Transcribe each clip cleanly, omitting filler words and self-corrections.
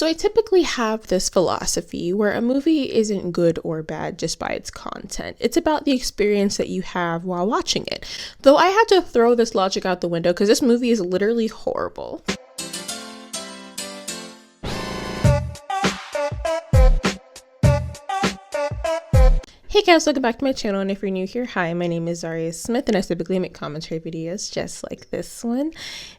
So I typically have this philosophy where a movie isn't good or bad just by its content. It's about the experience that you have while watching it. Though I had to throw this logic out the window because this movie is literally horrible. Hey guys, welcome back to my channel, and if you're new here, hi, my name is Zhariya Smith and I typically make commentary videos just like this one.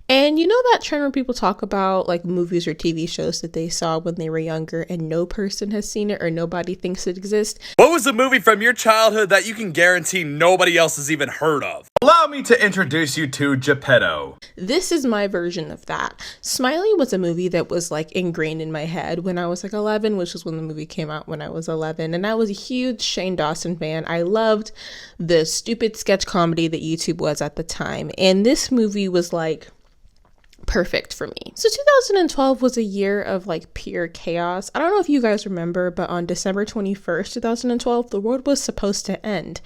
And you know that trend where people talk about like movies or TV shows that they saw when they were younger and no person has seen it or nobody thinks it exists? What was a movie from your childhood that you can guarantee nobody else has even heard of? Allow me to introduce you to Geppetto. This is my version of that. Smiley was a movie that was like ingrained in my head when I was like 11, which was when the movie came out when I was 11. And I was a huge Shane Dawson fan. I loved the stupid sketch comedy that YouTube was at the time. And this movie was like perfect for me. So 2012 was a year of like pure chaos. I don't know if you guys remember, but on December 21st, 2012, the world was supposed to end.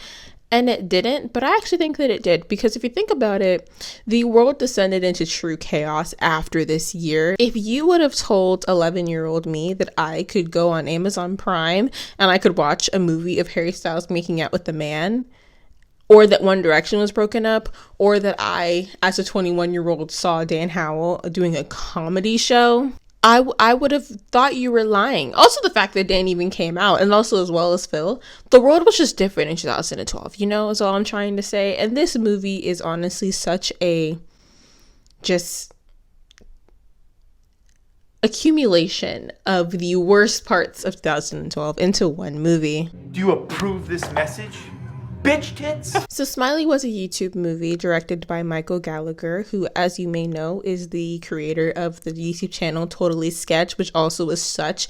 And it didn't, but I actually think that it did, because if you think about it, the world descended into true chaos after this year. If you would have told 11-year-old me that I could go on Amazon Prime and I could watch a movie of Harry Styles making out with a man, or that One Direction was broken up, or that I, as a 21-year-old, saw Dan Howell doing a comedy show, I would have thought you were lying. Also, the fact that Dan even came out, and also as well as Phil, the world was just different in 2012, you know, is all I'm trying to say. And this movie is honestly such a just accumulation of the worst parts of 2012 into one movie. Do you approve this message? Bitch tits? So Smiley was a YouTube movie directed by Michael Gallager, who, as you may know, is the creator of the YouTube channel Totally Sketch, which also was such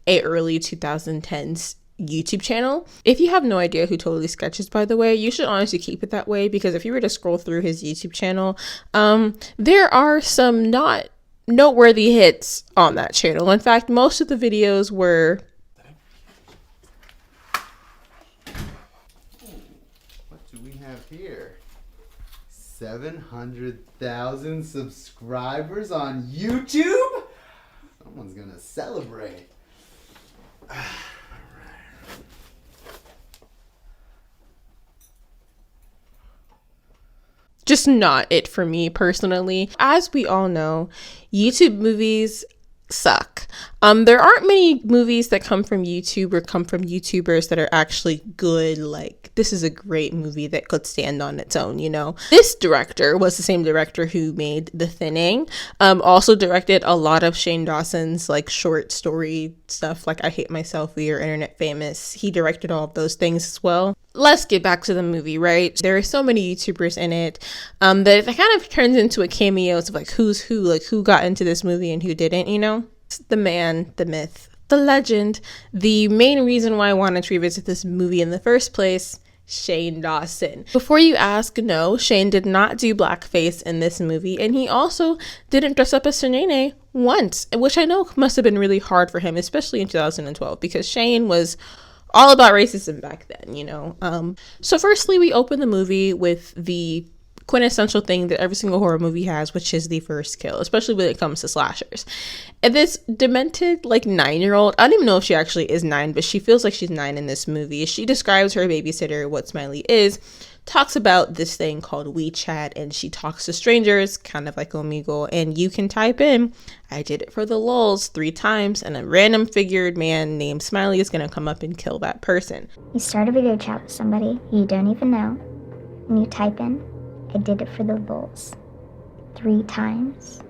a early 2010s YouTube channel. If you have no idea who Totally Sketch is, by the way, you should honestly keep it that way, because if you were to scroll through his YouTube channel, there are some not noteworthy hits on that channel. In fact, most of the videos were... Here, 700,000 subscribers on YouTube. Someone's gonna celebrate. All right. Just not it for me personally. As we all know, YouTube movies suck. There aren't many movies that come from YouTube or come from YouTubers that are actually good. Like, this is a great movie that could stand on its own, you know. This director was the same director who made The Thinning, also directed a lot of Shane Dawson's like short story stuff, like I Hate Myself, We Are Internet Famous. He directed all of those things as well. Let's get back to the movie, right? There are so many YouTubers in it that it kind of turns into a cameo of like who's who, like who got into this movie and who didn't, you know? It's the man, the myth, the legend, the main reason why I wanted to revisit this movie in the first place, Shane Dawson. Before you ask, no, Shane did not do blackface in this movie, and he also didn't dress up as Shanae once, which I know must have been really hard for him, especially in 2012, because Shane was all about racism back then, you know. So firstly, we open the movie with the quintessential thing that every single horror movie has, which is the first kill, especially when it comes to slashers. And this demented like 9-year-old, I don't even know if she actually is 9, but she feels like she's 9 in this movie. She describes her babysitter, what Smiley is, talks about this thing called WeChat, and she talks to strangers, kind of like Omegle, and you can type in, I did it for the lulz 3 times, and a random figured man named Smiley is gonna come up and kill that person. You start a video chat with somebody you don't even know, and you type in, I did it for the lulz 3 times,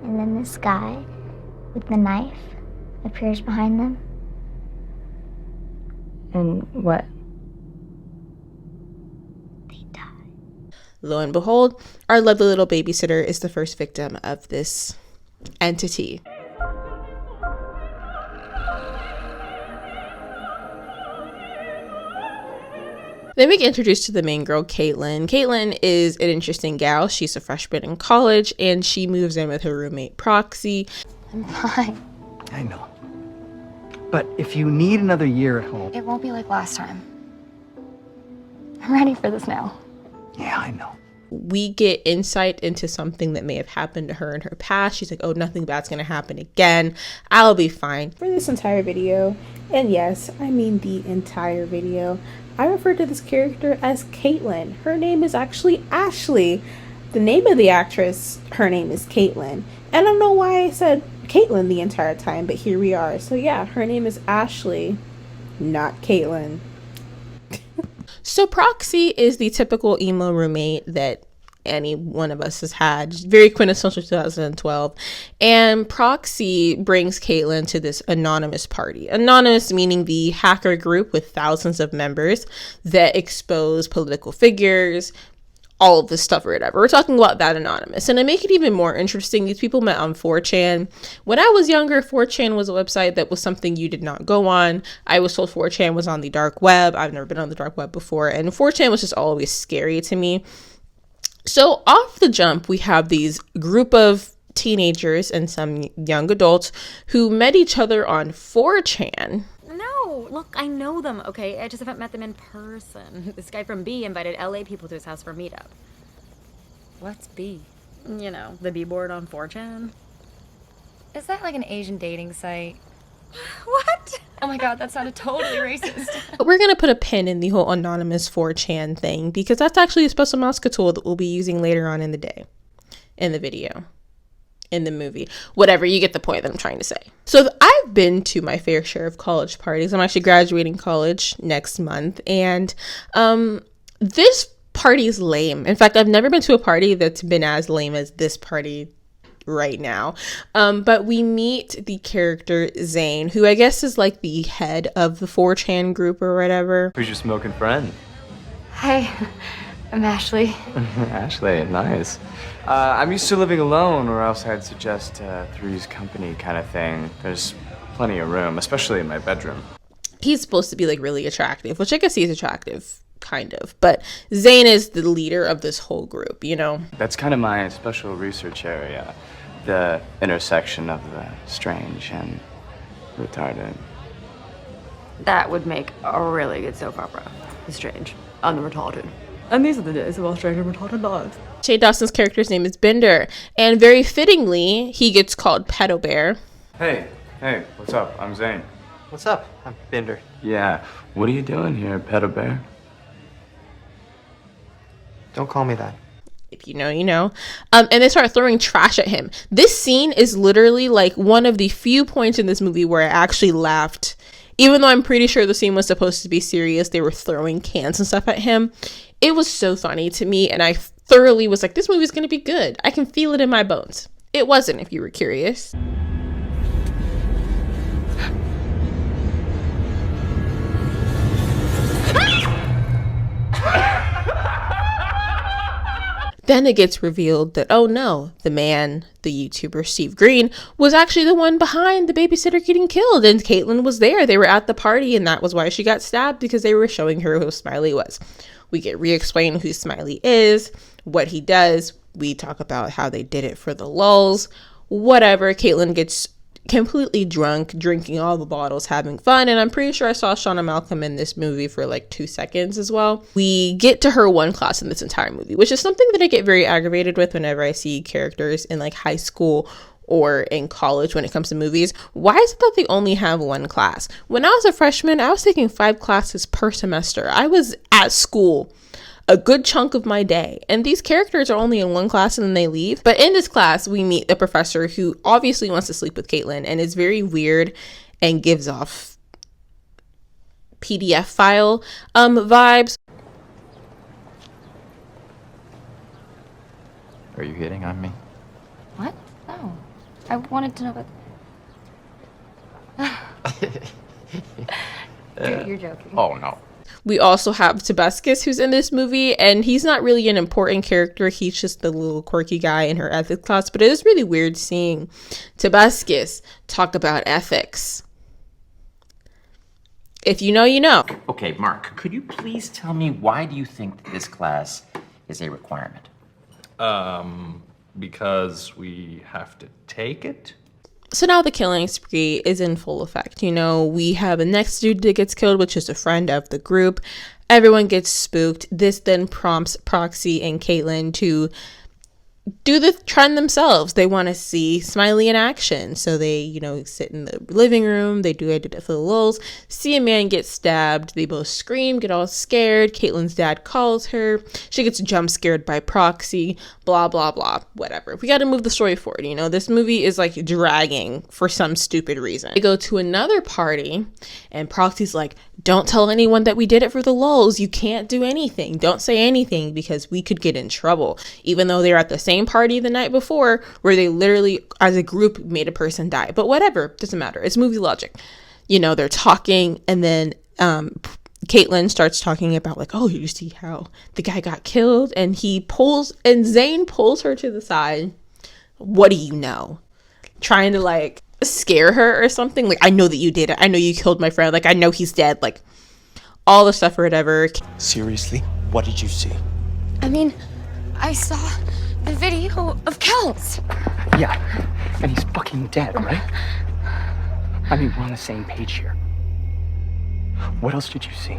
and then this guy with the knife appears behind them. And what? Lo and behold, our lovely little babysitter is the first victim of this entity. Then we get introduced to the main girl, Caitlin. Caitlin is an interesting gal. She's a freshman in college, and she moves in with her roommate, Proxy. I'm fine. I know. But if you need another year at home... It won't be like last time. I'm ready for this now. Yeah, I know. we get insight into something that may have happened to her in her past. She's like, oh, nothing bad's gonna happen again. I'll be fine. For this entire video, and yes, I mean the entire video, I refer to this character as Caitlin. Her name is actually Ashley. The name of the actress, her name is Caitlin. And I don't know why I said Caitlin the entire time, but here we are. So yeah, her name is Ashley, not Caitlin. So Proxy is the typical emo roommate that any one of us has had. Very quintessential 2012. And Proxy brings Caitlin to this anonymous party. Anonymous meaning the hacker group with thousands of members that expose political figures, all of this stuff or whatever. We're talking about that anonymous. And to make it even more interesting, these people met on 4chan. When I was younger, 4chan was a website that was something you did not go on. I was told 4chan was on the dark web. I've never been on the dark web before. And 4chan was just always scary to me. So off the jump, we have these group of teenagers and some young adults who met each other on 4chan. No, look, I know them, okay? I just haven't met them in person. This guy from B invited LA people to his house for a meetup. What's B? You know, the B board on 4chan. Is that like an Asian dating site? What? Oh my god, that sounded totally racist. We're going to put a pin in the whole anonymous 4chan thing because that's actually a special mouse tool that we'll be using later on in the day, in the video, in the movie, whatever. You get the point that I'm trying to say. So I've been to my fair share of college parties. I'm actually graduating college next month, and this party is lame. In fact, I've never been to a party that's been as lame as this party right now. But we meet the character Zane, who I guess is like the head of the 4chan group or whatever. Who's your smoking friend? Hi, I'm Ashley. Ashley, nice. I'm used to living alone, or else I'd suggest Three's Company kind of thing. There's plenty of room, especially in my bedroom. He's supposed to be like really attractive, which I guess he's attractive, kind of. But Zane is the leader of this whole group, you know? That's kind of my special research area. The intersection of the strange and retarded. That would make a really good soap opera. The strange and the retarded. And these are the days of our strange and retarded lives. Shane Dawson's character's name is Bender, and very fittingly, he gets called Pedo Bear. Hey, what's up? I'm Zane. What's up? I'm Bender. Yeah, what are you doing here, Pedo Bear? Don't call me that. If you know, you know. And they start throwing trash at him. This scene is literally like one of the few points in this movie where I actually laughed. Even though I'm pretty sure the scene was supposed to be serious, they were throwing cans and stuff at him. It was so funny to me, and I thoroughly was like, this movie's gonna be good. I can feel it in my bones. It wasn't, if you were curious. Then it gets revealed that, oh no, the man, the YouTuber Steve Green, was actually the one behind the babysitter getting killed, and Caitlin was there. They were at the party, and that was why she got stabbed, because they were showing her who Smiley was. We get re-explained who Smiley is, what he does. We talk about how they did it for the lulz, whatever. Caitlin gets completely drunk, drinking all the bottles, having fun, and I'm pretty sure I saw Shauna Malcolm in this movie for like 2 seconds as well. We get to her one class in this entire movie, which is something that I get very aggravated with whenever I see characters in like high school or in college when it comes to movies. Why is it that they only have one class? When I was a freshman, I was taking 5 classes per semester. I was at school a good chunk of my day, and these characters are only in one class and then they leave. But in this class, we meet a professor who obviously wants to sleep with Caitlin and is very weird and gives off PDF file vibes. Are you hitting on me? What? No. I wanted to know about... You're joking. Oh, no. We also have Tobuscus, who's in this movie, and he's not really an important character. He's just the little quirky guy in her ethics class, but it is really weird seeing Tobuscus talk about ethics. If you know, you know. Okay, Mark, could you please tell me why do you think that this class is a requirement? Because we have to take it? So now the killing spree is in full effect. You know, we have the next dude that gets killed, which is a friend of the group. Everyone gets spooked. This then prompts Proxy and Caitlin to do the trend themselves. They want to see Smiley in action. So they, you know, sit in the living room. They do it for the lulz. See a man get stabbed. They both scream, get all scared. Caitlin's dad calls her. She gets jump scared by Proxy. Blah, blah, blah. Whatever. We got to move the story forward. You know, this movie is like dragging for some stupid reason. They go to another party and Proxy's like, don't tell anyone that we did it for the lulz. You can't do anything. Don't say anything because we could get in trouble. Even though they're at the same party the night before where they literally as a group made a person die. But whatever, doesn't matter. It's movie logic. You know, they're talking and then Caitlin starts talking about like, oh, you see how the guy got killed? And Zane pulls her to the side. What do you know? Trying to like scare her or something. Like, I know that you did it. I know you killed my friend. Like, I know he's dead. Like, all the stuff or whatever. Seriously? What did you see? I mean, I saw the video of Kells. Yeah, and he's fucking dead, right? I mean, we're on the same page here. What else did you see?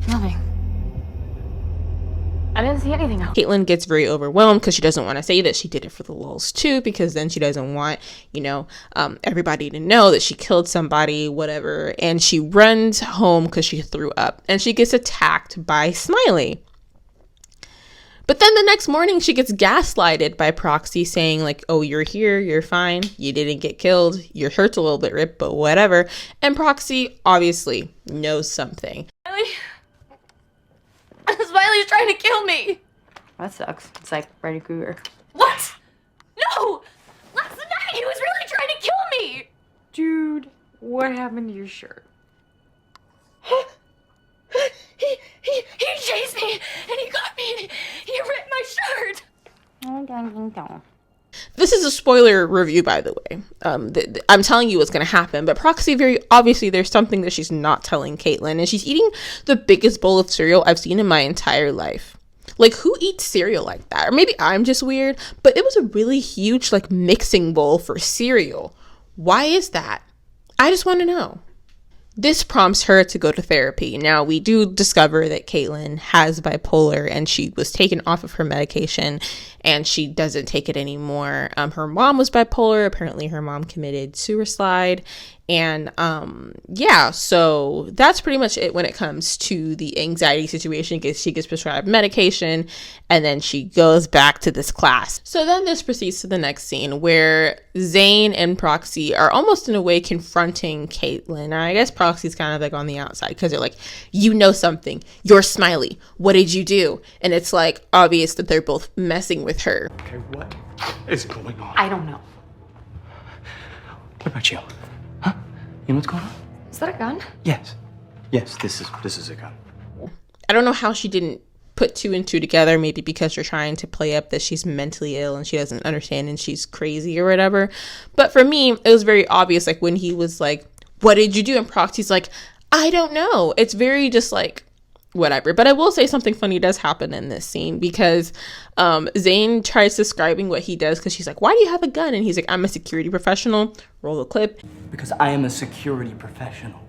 Nothing. I didn't see anything else. Caitlin gets very overwhelmed because she doesn't want to say that she did it for the lulz too, because then she doesn't want, you know, everybody to know that she killed somebody, whatever. And she runs home because she threw up and she gets attacked by Smiley. But then the next morning she gets gaslighted by Proxy saying like, oh, you're here, you're fine, you didn't get killed, your shirt's a little bit ripped, but whatever. And Proxy obviously knows something. Smiley's trying to kill me. That sucks. It's like Freddy Krueger. What? No! Last night he was really trying to kill me! Dude, what happened to your shirt? He chased me and he got me and he ripped my shirt. This is a spoiler review, by the way. I'm telling you what's going to happen, but Proxy, very obviously, there's something that she's not telling Caitlin, and she's eating the biggest bowl of cereal I've seen in my entire life. Like, who eats cereal like that? Or maybe I'm just weird, but it was a really huge, like, mixing bowl for cereal. Why is that? I just want to know. This prompts her to go to therapy. Now, we do discover that Caitlin has bipolar and she was taken off of her medication and she doesn't take it anymore. Her mom was bipolar. Apparently, her mom committed suicide. And yeah, so that's pretty much it when it comes to the anxiety situation. She gets prescribed medication and then she goes back to this class. So then this proceeds to the next scene where Zane and Proxy are almost in a way confronting Caitlin. And I guess Proxy's kind of like on the outside because they're like, you know something, you're Smiley, what did you do? And it's like obvious that they're both messing with her. Okay, what is going on? I don't know. What about you? Huh? You know what's going on? Is that a gun? Yes. Yes, this is a gun. I don't know how she didn't put two and two together, maybe because you're trying to play up that she's mentally ill and she doesn't understand and she's crazy or whatever. But for me, it was very obvious, like when he was like, what did you do? And Proxy's like, I don't know. It's very just like, whatever. But I will say something funny does happen in this scene because Zane tries describing what he does because she's like, why do you have a gun? And he's like, I'm a security professional. Roll the clip. Because I am a security professional.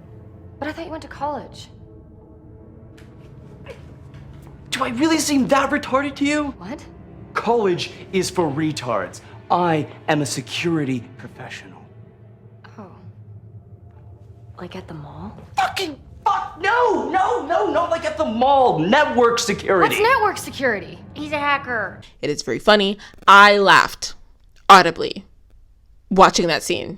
But I thought you went to college. Do I really seem that retarded to you? What? College is for retards. I am a security professional. Oh. Like at the mall? Fucking fuck! No! Not like at the mall. Network security. What's network security? He's a hacker. It is very funny. I laughed audibly watching that scene.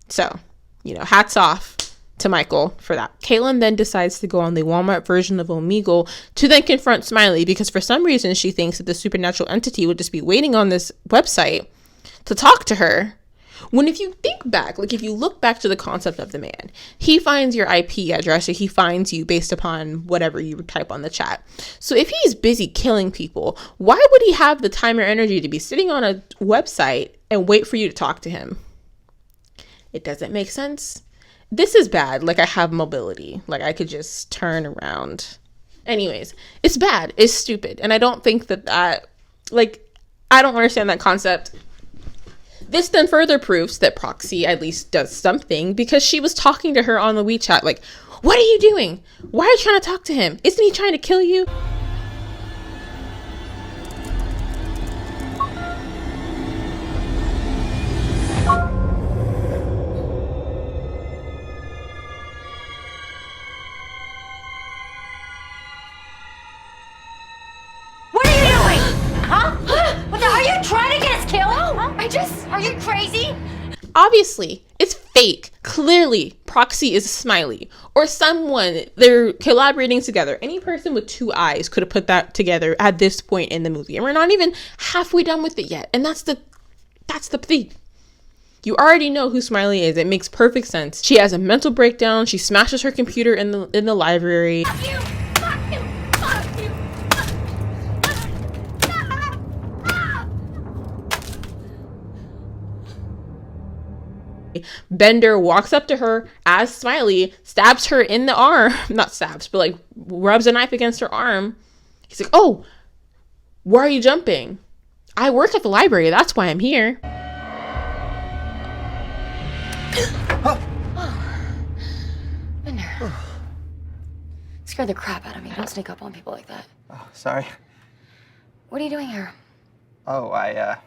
So, you know, hats off to Michael for that. Caitlin then decides to go on the Walmart version of Omegle to then confront Smiley because for some reason she thinks that the supernatural entity would just be waiting on this website to talk to her. When if you think back, like if you look back to the concept of the man, he finds your IP address or he finds you based upon whatever you type on the chat. So if he's busy killing people, why would he have the time or energy to be sitting on a website and wait for you to talk to him? It doesn't make sense. This is bad. Like I have mobility. Like I could just turn around. Anyways, it's bad. It's stupid. And I don't think that like, I don't understand that concept. This then further proves that Proxy at least does something, because she was talking to her on the WeChat like, what are you doing? Why are you trying to talk to him? Isn't he trying to kill you? What are you doing? Huh? Are you trying to get us killed? Are you crazy? Obviously, it's fake. Clearly, Proxy is Smiley or someone. They're collaborating together. Any person with two eyes could have put that together at this point in the movie. And we're not even halfway done with it yet. And that's the thing. You already know who Smiley is. It makes perfect sense. She has a mental breakdown. She smashes her computer in the library. Fuck you! Fuck you! Fuck you! Bender walks up to her as Smiley, stabs her in the arm. Not stabs, but like rubs a knife against her arm. He's like, oh, why are you jumping? I work at the library. That's why I'm here. Bender. Scared the crap out of me. Don't sneak up on people like that. Oh, sorry. What are you doing here? Oh, I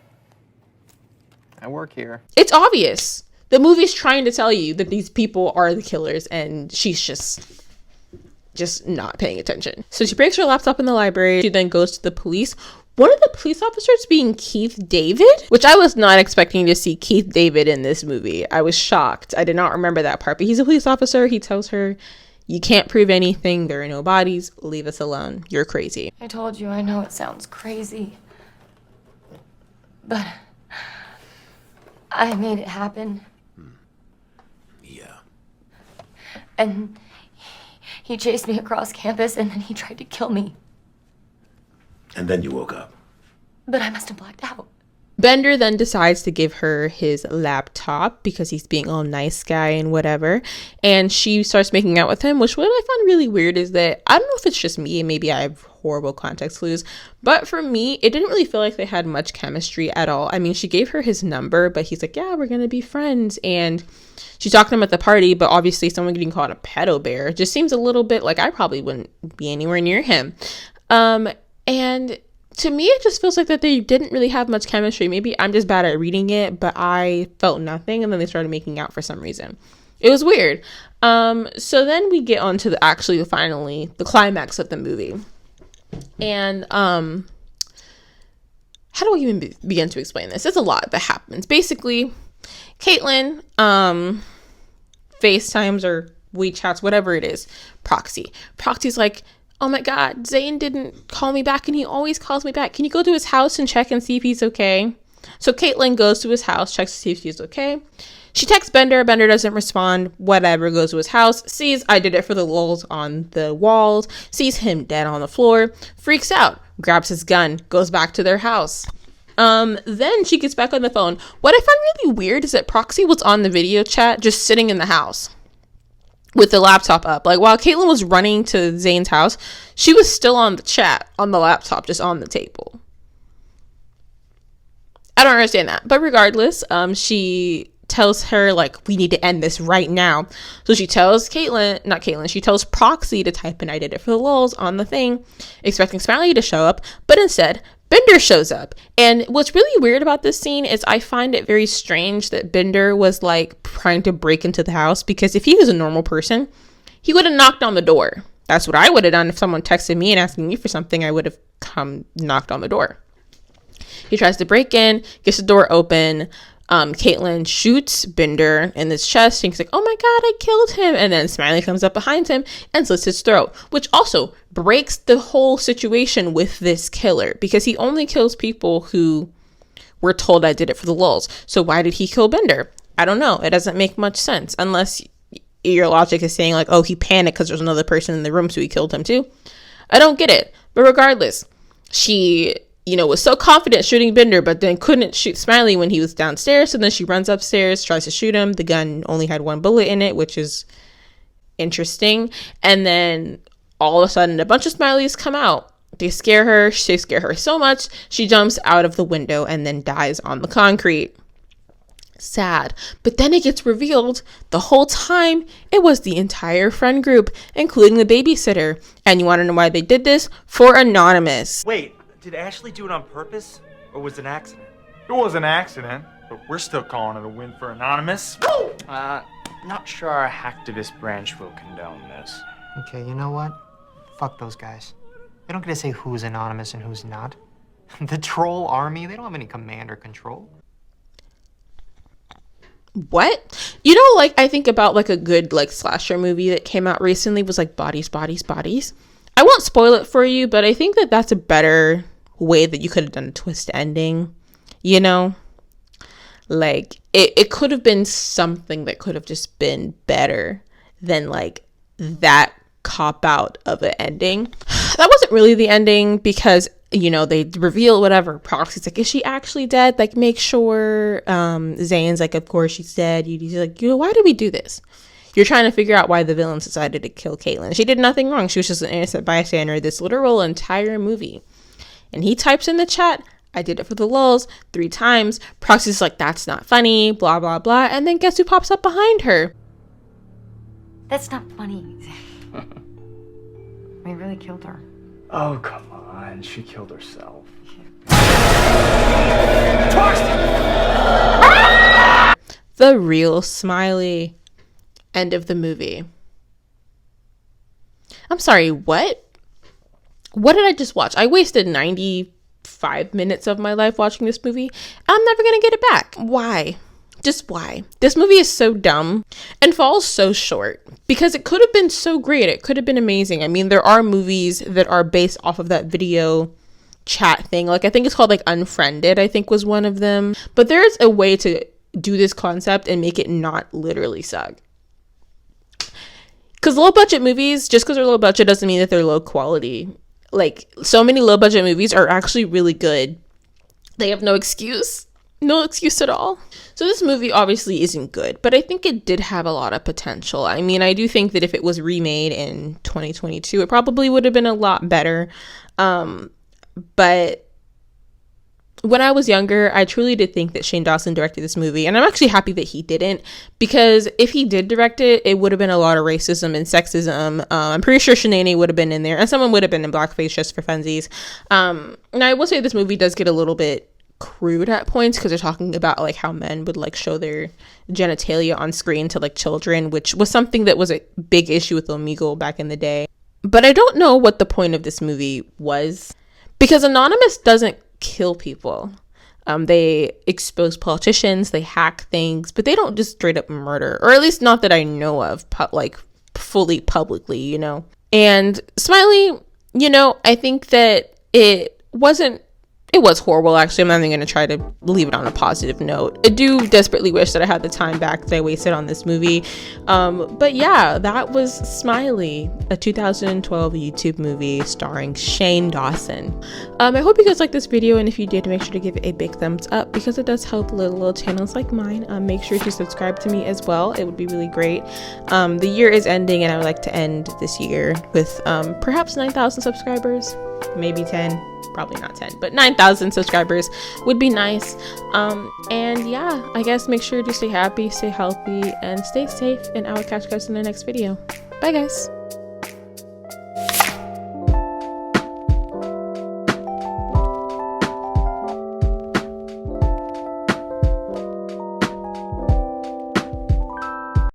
work here. It's obvious. The movie's trying to tell you that these people are the killers, and she's just not paying attention. So she breaks her laptop in the library. She then goes to the police. One of the police officers being Keith David, which I was not expecting to see Keith David in this movie. I was shocked. I did not remember that part, but he's a police officer. He tells her, you can't prove anything. There are no bodies. Leave us alone. You're crazy. I told you, I know it sounds crazy, but I made it happen. Yeah. And he chased me across campus, and then he tried to kill me. And then you woke up. But I must have blacked out. Bender then decides to give her his laptop because he's being all nice guy and whatever. And she starts making out with him, which what I find really weird is that, I don't know if it's just me and maybe I have horrible context clues, but for me, it didn't really feel like they had much chemistry at all. I mean, she gave her his number, but he's like, yeah, we're going to be friends. And she's talking to him at the party, but obviously someone getting called a pedo bear just seems a little bit like I probably wouldn't be anywhere near him. And to me, it just feels like that they didn't really have much chemistry. Maybe I'm just bad at reading it, but I felt nothing. And then they started making out for some reason. It was weird. So then we get on to finally the climax of the movie. And how do I even begin to explain this? It's a lot that happens. Basically, Caitlin FaceTimes or WeChats, whatever it is, Proxy. Proxy's like, oh my God, Zane didn't call me back and he always calls me back. Can you go to his house and check and see if he's okay? So Caitlin goes to his house, checks to see if he's okay. She texts Bender. Bender doesn't respond. Whatever, goes to his house, sees I did it for the lulz on the walls, sees him dead on the floor, freaks out, grabs his gun, goes back to their house. Then she gets back on the phone. What I find really weird is that Proxy was on the video chat just sitting in the house with the laptop up. Like, while Caitlin was running to Zane's house, she was still on the chat on the laptop, just on the table. I don't understand that. But regardless, she tells her, like, we need to end this right now. So she tells she tells Proxy to type in I did it for the lulz on the thing, expecting Smiley to show up, but instead Bender shows up. And what's really weird about this scene is I find it very strange that Bender was like trying to break into the house, because if he was a normal person, he would have knocked on the door. That's what I would have done if someone texted me and asking me for something. I would have come knocked on the door. He tries to break in, gets the door open. Caitlin shoots Bender in his chest. And he's like, oh my God, I killed him. And then Smiley comes up behind him and slits his throat, which also breaks the whole situation with this killer, because he only kills people who were told I did it for the lulz. So why did he kill Bender? I don't know. It doesn't make much sense unless your logic is saying like, oh, he panicked because there's another person in the room, so he killed him too. I don't get it. But regardless, she was so confident shooting Bender, but then couldn't shoot Smiley when he was downstairs. So then she runs upstairs, tries to shoot him. The gun only had one bullet in it, which is interesting. And then all of a sudden, a bunch of Smileys come out. They scare her. They scare her so much, she jumps out of the window and then dies on the concrete. Sad. But then it gets revealed the whole time it was the entire friend group, including the babysitter. And you want to know why they did this? For Anonymous. Wait, did Ashley do it on purpose? Or was it an accident? It was an accident, but we're still calling it a win for Anonymous. Not sure our hacktivist branch will condone this. Okay, you know what? Fuck those guys. They don't get to say who's anonymous and who's not. The troll army, they don't have any command or control. What? You know, like, I think about like a good like slasher movie that came out recently was like Bodies, Bodies, Bodies. I won't spoil it for you, but I think that that's a better way that you could have done a twist ending, you know? Like, it could have been something that could have just been better than like that cop out of an ending. That wasn't really the ending because, you know, they reveal whatever. Proxy's like, is she actually dead? Like, make sure. Zane's like, of course she's dead. He's like, you know, why did we do this? You're trying to figure out why the villains decided to kill Caitlin. She did nothing wrong. She was just an innocent bystander this literal entire movie. And he types in the chat, I did it for the lulz 3 times. Proxy's like, that's not funny, blah, blah, blah. And then guess who pops up behind her? That's not funny. We really killed her. Oh, come on. She killed herself. The real Smiley. End of the movie. I'm sorry, what? What did I just watch? I wasted 95 minutes of my life watching this movie. I'm never gonna get it back. Why? Just why? This movie is so dumb and falls so short because it could have been so great. It could have been amazing. I mean, there are movies that are based off of that video chat thing. Like, I think it's called like Unfriended, I think was one of them. But there's a way to do this concept and make it not literally suck. Because low budget movies, just because they're low budget doesn't mean that they're low quality. Like, so many low budget movies are actually really good. They have no excuse at all. So this movie obviously isn't good, but I think it did have a lot of potential. I mean, I do think that if it was remade in 2022, it probably would have been a lot better. But when I was younger, I truly did think that Shane Dawson directed this movie, and I'm actually happy that he didn't, because if he did direct it, it would have been a lot of racism and sexism. I'm pretty sure Shanae would have been in there, and someone would have been in blackface just for funsies. And I will say this movie does get a little bit crude at points because they're talking about like how men would like show their genitalia on screen to like children, which was something that was a big issue with Omegle back in the day. But I don't know what the point of this movie was, because Anonymous doesn't kill people. They expose politicians, they hack things, but they don't just straight up murder, or at least not that I know of, like fully publicly, you know. And Smiley, you know, I think that it was horrible, actually. I'm not even going to try to leave it on a positive note. I do desperately wish that I had the time back that I wasted on this movie. But yeah, that was Smiley, a 2012 YouTube movie starring Shane Dawson. I hope you guys liked this video, and if you did, make sure to give it a big thumbs up because it does help little channels like mine. Make sure to subscribe to me as well. It would be really great. The year is ending, and I would like to end this year with perhaps 9,000 subscribers, maybe 10. Probably not 10, but 9,000 subscribers would be nice. And yeah, I guess make sure to stay happy, stay healthy, and stay safe, and I will catch you guys in the next video. Bye guys.